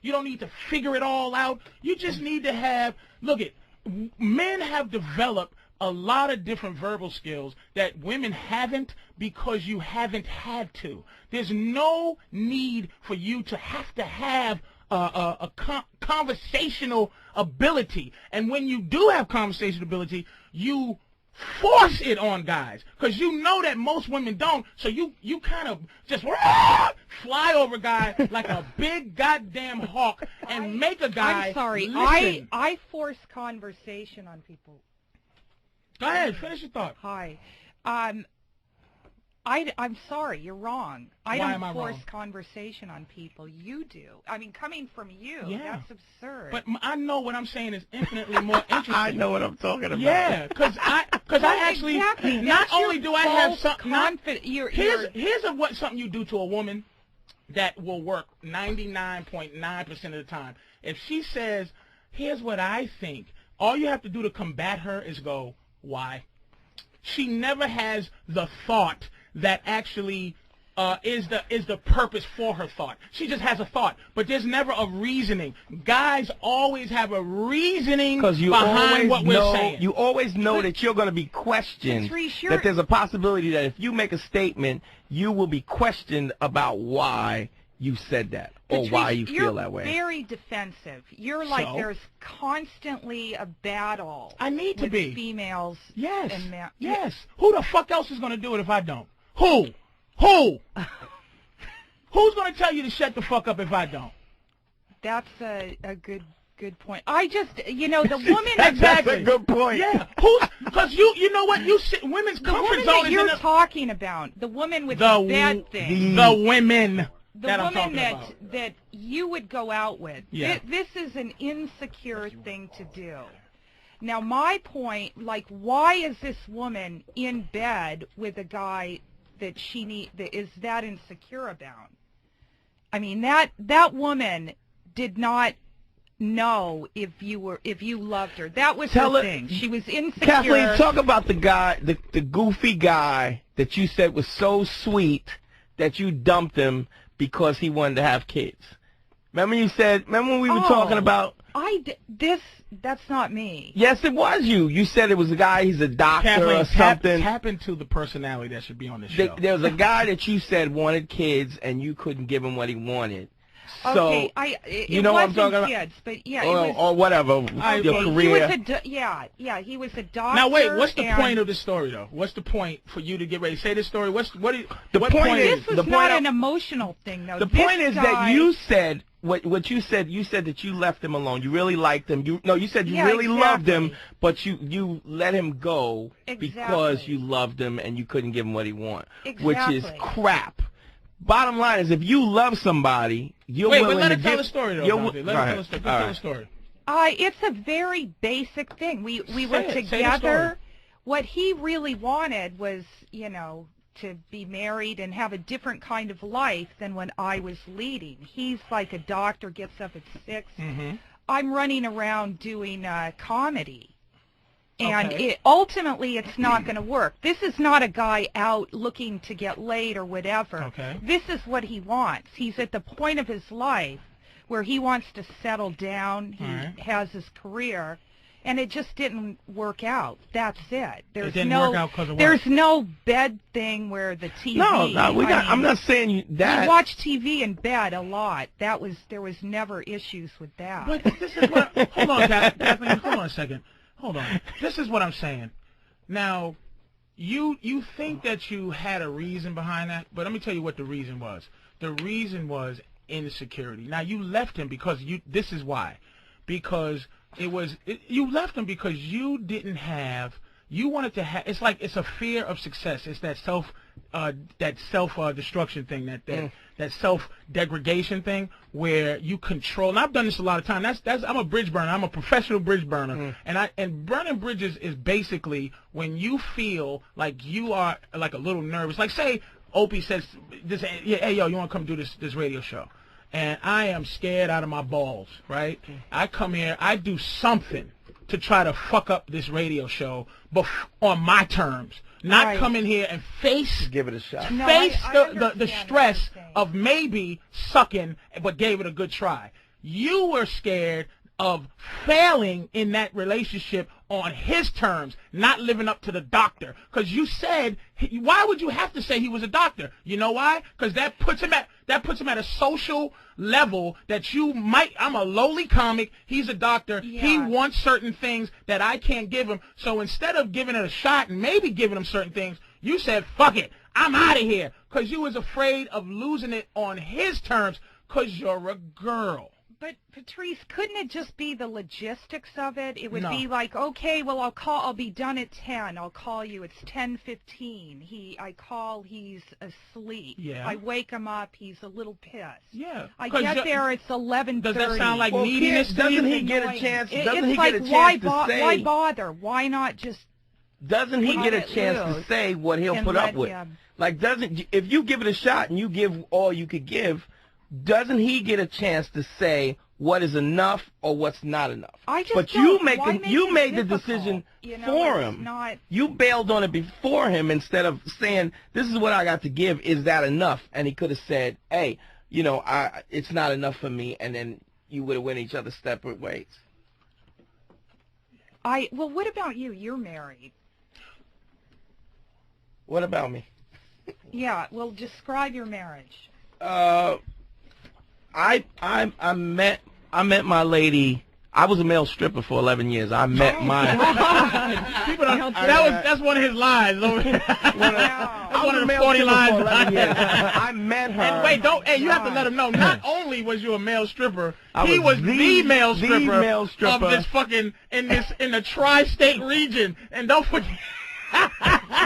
You don't need to figure it all out. You just need to have, look it, men have developed a lot of different verbal skills that women haven't because you haven't had to. There's no need for you to have a conversational ability. And when you do have conversational ability, you force it on guys because you know that most women don't. So you kind of just fly over a guy like a big goddamn hawk and make a guy. I'm sorry. Listen. I force conversation on people. Go ahead, finish your thought. Hi. I'm sorry, you're wrong. I Why don't am I force wrong? conversation on people. You do. I mean, coming from you, Yeah. that's absurd. But I know what I'm saying is infinitely more interesting. I know what I'm talking about. Yeah, because I actually exactly. not That's only your do I have false something. Here's what something you do to a woman that will work 99.9% of the time. If she says, "Here's what I think," all you have to do to combat her is go, "Why?" She never has the thought that actually is the purpose for her thought. She just has a thought, but there's never a reasoning. Guys always have a reasoning behind what we're saying. You always know that you're going to be questioned. Patrice, that there's a possibility that if you make a statement, you will be questioned about why you said that or Patrice, why you feel that way. You're very defensive. You're like So? there's constantly a battle. I need to with be. females. Yes. And men. Yes. Who the fuck else is going to do it if I don't? Who? Who's going to tell you to shut the fuck up if I don't? That's a good point. I just, the woman. That's a good point. Yeah. Because you know what? Women's The comfort woman zone that is you're in the talking about, the woman with the bad thing, the women the that I'm woman talking about. that you would go out with. Yeah. This is an insecure thing to do. Now, my point, like, why is this woman in bed with a guy that that is that insecure about? I mean, that woman did not know if you loved her. That was her thing. She was insecure. Kathleen, talk about the guy, the goofy guy that you said was so sweet that you dumped him because he wanted to have kids. Remember when we were talking about... That's not me. Yes, it was you. You said it was a guy, he's a doctor Kathleen, or something. Tap into the personality that should be on this show. There was a guy that you said wanted kids and you couldn't give him what he wanted. So, okay, you know what I'm talking about? Kids, but yeah, or whatever, your career. He was a doctor. Now wait, what's the point of the story though? What's the point for you to get ready to say this story? What point This was the not point an emotional thing though. The point is that you said what you said. You said that you left him alone. You really liked him. You said you really loved him, but you let him go because you loved him and you couldn't give him what he wanted, which is crap. Bottom line is, if you love somebody, you're willing to give... Wait, but let her tell the story, though, Dante. Let her tell the story. It's a very basic thing. We were together. What he really wanted was, to be married and have a different kind of life than when I was leading. He's like a doctor, gets up at 6. Mm-hmm. I'm running around doing comedy. And ultimately, it's not going to work. This is not a guy out looking to get laid or whatever. Okay. This is what he wants. He's at the point of his life where he wants to settle down. He has his career, and it just didn't work out. That's it. It didn't work out because of what? There's no bed thing where the TV. I'm not saying that. We watch TV in bed a lot. There was never issues with that. But this is what. Hold on, Kathleen. Hold on a second. Hold on. This is what I'm saying. Now, you think that you had a reason behind that, but let me tell you what the reason was. The reason was insecurity. Now, you left him because this is why. Because you left him because you didn't have, you wanted to have, it's a fear of success. It's that self-destruction thing, that self-degradation thing where you control. And I've done this a lot of times. I'm a bridge burner. I'm a professional bridge burner. And burning bridges is basically when you feel like you are like a little nervous. Like say Opie says, hey yo, you want to come do this radio show? And I am scared out of my balls, right? I come here, I do something to try to fuck up this radio show, but on my terms. Not come in here and give it a shot. Face the stress of maybe sucking, but gave it a good try. You were scared of failing in that relationship on his terms, not living up to the doctor. Because you said, why would you have to say he was a doctor? You know why? Because that puts him at a social level that you might. I'm a lowly comic. He's a doctor. Yeah. He wants certain things that I can't give him. So instead of giving it a shot and maybe giving him certain things, you said, fuck it, I'm out of here. Because you was afraid of losing it on his terms because you're a girl. But Patrice, couldn't it just be the logistics of it? It would be like, okay, well, I'll be done at 10. I'll call you. It's 10:15. I call, he's asleep. Yeah. I wake him up. He's a little pissed. Yeah. I get there. It's 11:30. Does that sound like neediness? Doesn't he get a chance? Doesn't he like, get a chance to say? Why bother? Why not just? Doesn't he get a chance to say what he'll put up with? Like, if you give it a shot and you give all you could give, doesn't he get a chance to say what is enough or what's not enough? But you made the decision for him. You bailed on it before him instead of saying, this is what I got to give. Is that enough? And he could have said, hey, it's not enough for me. And then you would have went each other's separate ways. Well, what about you? You're married. What about me? Yeah, well, describe your marriage. I met my lady. I was a male stripper for 11 years. I met People don't, that's one of his lies. That's one of the 40 lines. I met her. And wait, you have to let him know. Not only was you a male stripper, he was the male stripper of this fucking in the tri-state region. And don't forget.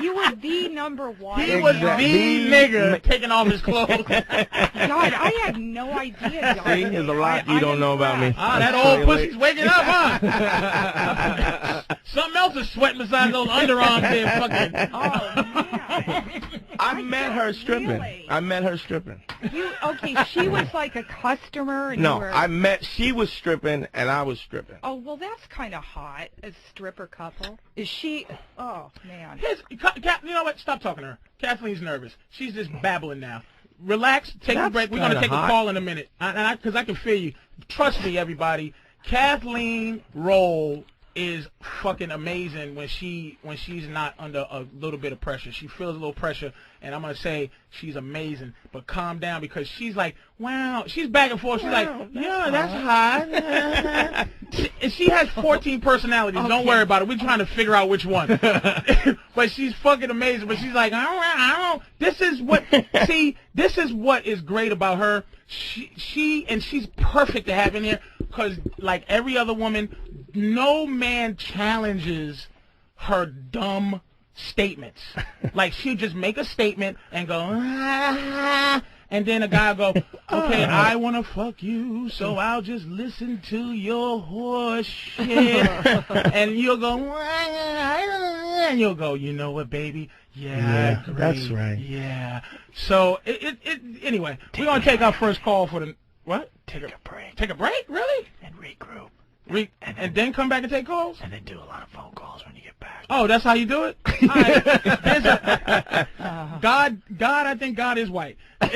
You were the number one. He was the nigga taking off his clothes. God, I had no idea. See, there's a lot you don't know about me. That old pussy's waking up, huh? Something else is sweating besides those underarms there, fucking. Oh, man. I met her stripping. Really? I met her stripping. Okay, she was like a customer? And no, she was stripping and I was stripping. Oh, well, that's kind of hot, a stripper couple. Is she, oh, man. You know what? Stop talking to her. Kathleen's nervous. She's just babbling now. Relax. Take a break. We're going to take a call in a minute. Because I can feel you. Trust me, everybody. Kathleen Roll is fucking amazing when she's not under a little bit of pressure. She feels a little pressure, and I'm going to say she's amazing. But calm down because she's like, wow. She's back and forth. She's like, yeah, that's hot. And she has 14 personalities. Okay. Don't worry about it. We're trying to figure out which one. But she's fucking amazing. But she's like, I don't. This is what is great about her. She's perfect to have in here because, like every other woman, no man challenges her dumb statements. Like, she'll just make a statement and go, and then a guy will go, okay, I want to fuck you, so I'll just listen to your horse shit. And you'll go, and you'll go, you know what, baby? Yeah, that's right. Yeah. So, anyway, we're going to take our first call for the, what? Take a break. Take a break? Really? And regroup. And then come back and take calls? And then do a lot of phone calls when you get back. Oh, that's how you do it? All right. God, I think God is white. Take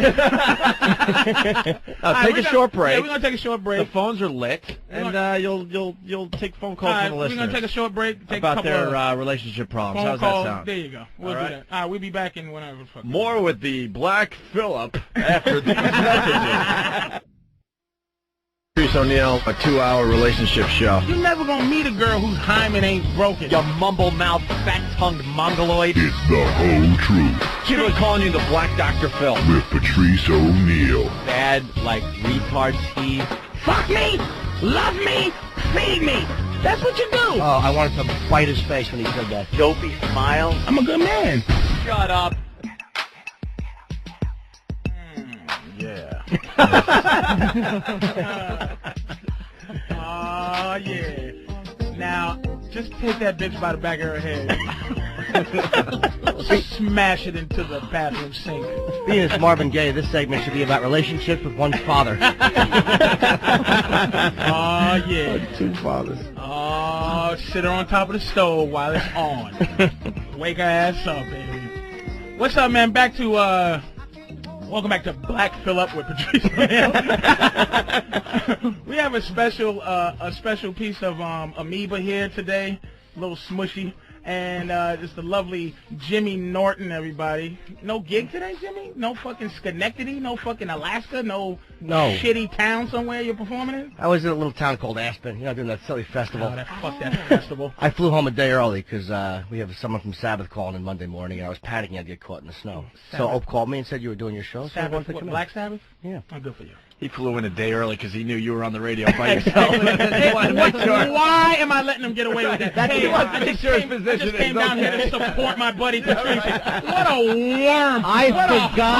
a short break. Yeah, we're going to take a short break. The phones are lit, and you'll take phone calls from the listeners. We're going to take a short break. About their relationship problems. How's that sound? There you go. We'll do that. All right, we'll be back in whenever. More with the Black Phillip after these messages. Patrice Oneal, a 2-hour relationship show. You're never gonna meet a girl whose hymen ain't broken. You mumble-mouthed, fat-tongued mongoloid. It's the whole truth. People are calling you the Black Dr. Phil. With Patrice Oneal. Bad, like, retard Steve. Fuck me, love me, feed me. That's what you do. Oh, I wanted to bite his face when he said that. Dopey smile. I'm a good man. Shut up. Yeah. Oh, yeah. Now, just take that bitch by the back of her head. Smash it into the bathroom sink. Being as Marvin Gaye, this segment should be about relationships with one's father. Oh, yeah. 2 fathers. Oh, sit her on top of the stove while it's on. Wake her ass up, baby. What's up, man? Back to, Welcome back to Black Phillip with Patrice. We have a special piece of amoeba here today, a little smushy, and it's the lovely Jimmy Norton. Everybody, no gig today, Jimmy? No fucking Schenectady? No fucking Alaska? No shitty town somewhere you're performing in? I was in a little town called Aspen, doing that silly festival. Oh, fuck that festival. I flew home a day early because we have someone from Sabbath calling in Monday morning, and I was panicking I'd get caught in the snow. So Ope called me and said you were doing your show. Sabbath, what, Black Sabbath? Yeah. Oh, good for you. He flew in a day early because he knew you were on the radio by yourself. Why am I letting him get away with that? I just came down here to support my buddy Patrice. What a worm. I forgot.